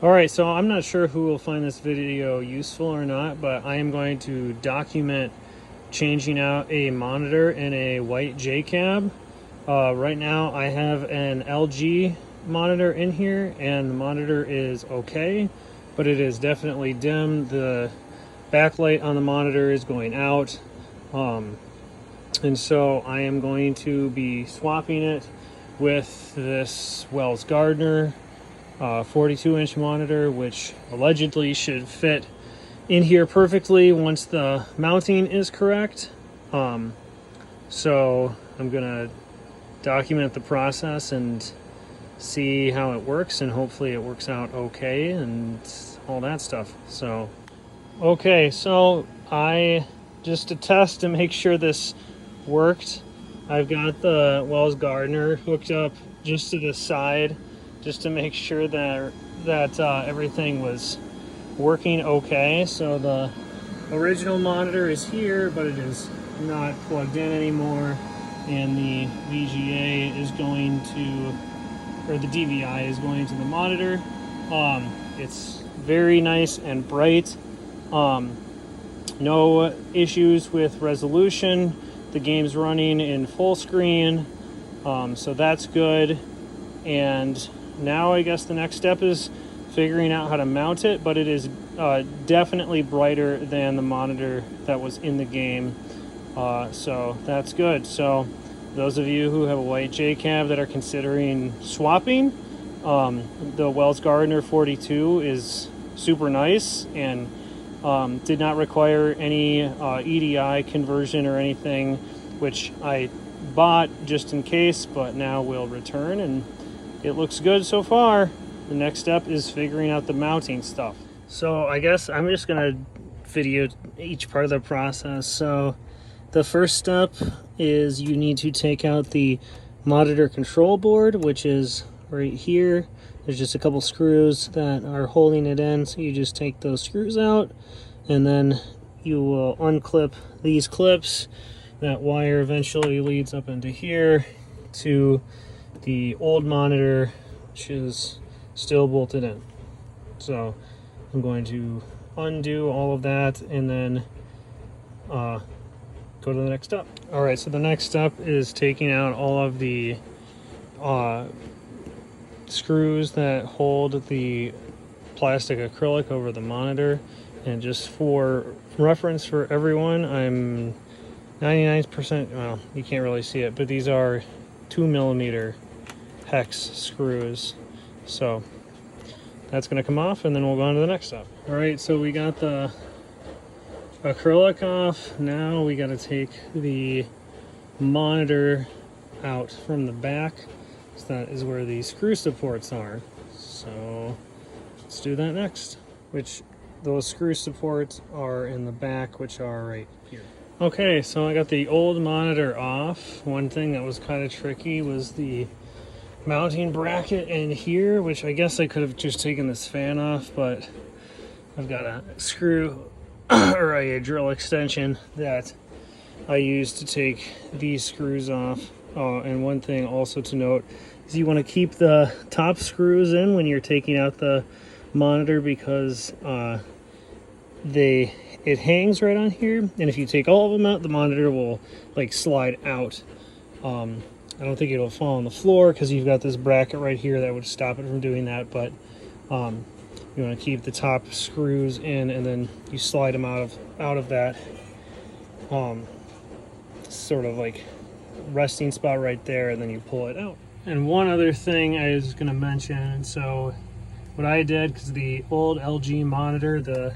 Alright, so I'm not sure who will find this video useful or not, but I am going to document changing out a monitor in a white J-cab. Right now I have an LG monitor in here and the monitor is okay, but it is definitely dim. The backlight on the monitor is going out. And so I am going to be swapping it with this Wells Gardner 42-inch monitor, which allegedly should fit in here perfectly once the mounting is correct. So I'm gonna document the process and see how it works, and hopefully it works out okay and all that stuff. So okay, so I just to test to make sure this worked, I've got the Wells Gardner hooked up just to the side just to make sure that everything was working okay. So the original monitor is here, but it is not plugged in anymore, and the VGA is going to, or the DVI is going to the monitor. It's very nice and bright. No issues with resolution. The game's running in full screen, so that's good. And now I guess the next step is figuring out how to mount it, but it is definitely brighter than the monitor that was in the game, so that's good. So those of you who have a white J-cab that are considering swapping, the Wells Gardner 42 is super nice and did not require any EDI conversion or anything, which I bought just in case, but now will return, and it looks good so far. The next step is figuring out the mounting stuff. So I guess I'm just gonna video each part of the process. So the first step is you need to take out the monitor control board, which is right here. There's just a couple screws that are holding it in, so you just take those screws out, and then you will unclip these clips. That wire eventually leads up into here to the old monitor, which is still bolted in. So I'm going to undo all of that and then go to the next step. All right, so the next step is taking out all of the screws that hold the plastic acrylic over the monitor. And just for reference for everyone, I'm 99%, well, you can't really see it, but these are 2mm hex screws. So that's going to come off, and then we'll go on to the next step. All right, so we got the acrylic off. Now we got to take the monitor out from the back. So that is where the screw supports are. So let's do that next, which those screw supports are in the back, which are right here. Okay, so I got the old monitor off. One thing that was kind of tricky was the mounting bracket in here, which I guess I could have just taken this fan off, but I've got a screw or a drill extension that I use to take these screws off. And one thing also to note is you want to keep the top screws in when you're taking out the monitor, because it hangs right on here, and if you take all of them out, the monitor will like slide out. I don't think it'll fall on the floor because you've got this bracket right here that would stop it from doing that, but you want to keep the top screws in, and then you slide them out of that sort of like resting spot right there, and then you pull it out. And one other thing I was going to mention, so what I did, because the old LG monitor, the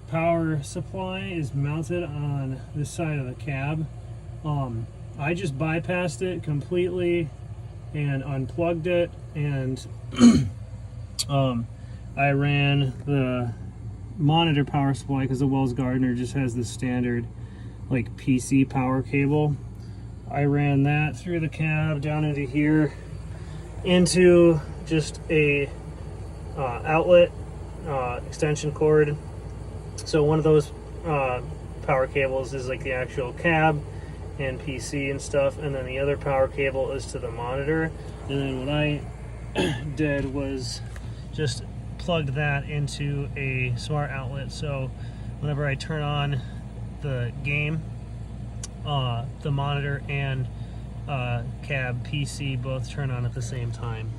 power supply is mounted on this side of the cab. I just bypassed it completely and unplugged it, and I ran the monitor power supply, because the Wells Gardner just has the standard like PC power cable. I ran that through the cab down into here into just a outlet extension cord. So one of those power cables is like the actual cab and PC and stuff, and then the other power cable is to the monitor. And then what I did was just plugged that into a smart outlet, so whenever I turn on the game, the monitor and cab PC both turn on at the same time.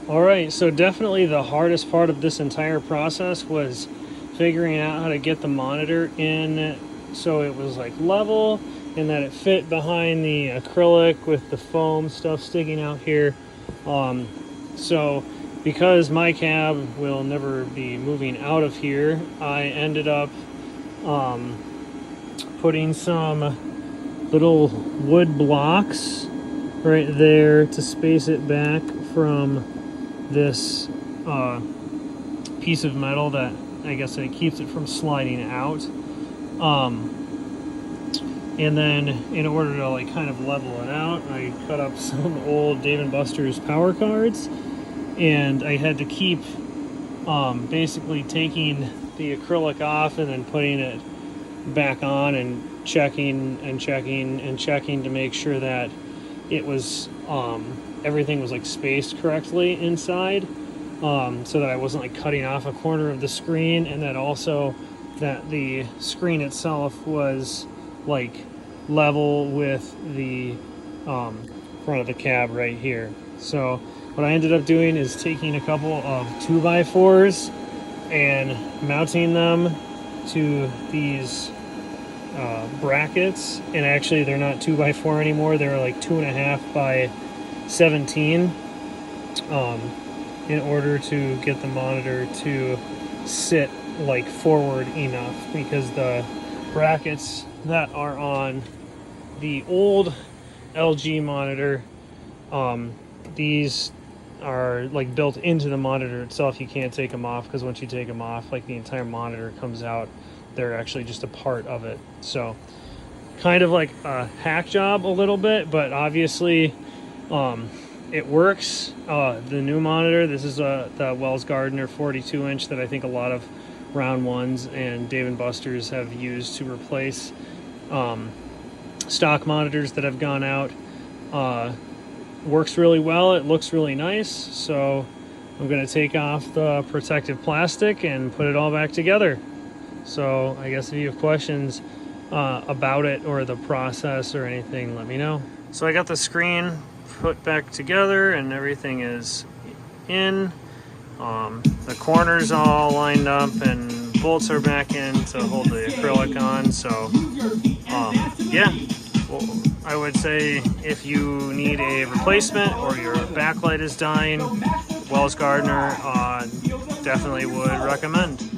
Alright, so definitely the hardest part of this entire process was figuring out how to get the monitor in so it was like level and that it fit behind the acrylic with the foam stuff sticking out here. So because my cab will never be moving out of here, I ended up putting some little wood blocks right there to space it back from this piece of metal that I guess it keeps it from sliding out. And then in order to like kind of level it out, I cut up some old Dave & Buster's power cards, and I had to keep basically taking the acrylic off and then putting it back on and checking and checking and checking to make sure that it was everything was like spaced correctly inside, so that I wasn't like cutting off a corner of the screen, and that also that the screen itself was like level with the front of the cab right here. So what I ended up doing is taking a couple of 2x4s and mounting them to these brackets, and actually they're not 2x4 anymore, they're like 2.5 by 17, in order to get the monitor to sit like forward enough, because the brackets that are on the old LG monitor, these are like built into the monitor itself. You can't take them off, because once you take them off, like the entire monitor comes out. They're actually just a part of it. So kind of like a hack job a little bit, but obviously it works. The new monitor, this is the Wells Gardner 42-inch that I think a lot of Round Ones and Dave & Buster's have used to replace stock monitors that have gone out. Works really well. It looks really nice. So I'm going to take off the protective plastic and put it all back together. So I guess if you have questions about it or the process or anything, let me know. So I got the screen put back together and everything is in. The corners all lined up and bolts are back in to hold the acrylic on. So yeah, well, I would say if you need a replacement or your backlight is dying, Wells Gardner definitely would recommend.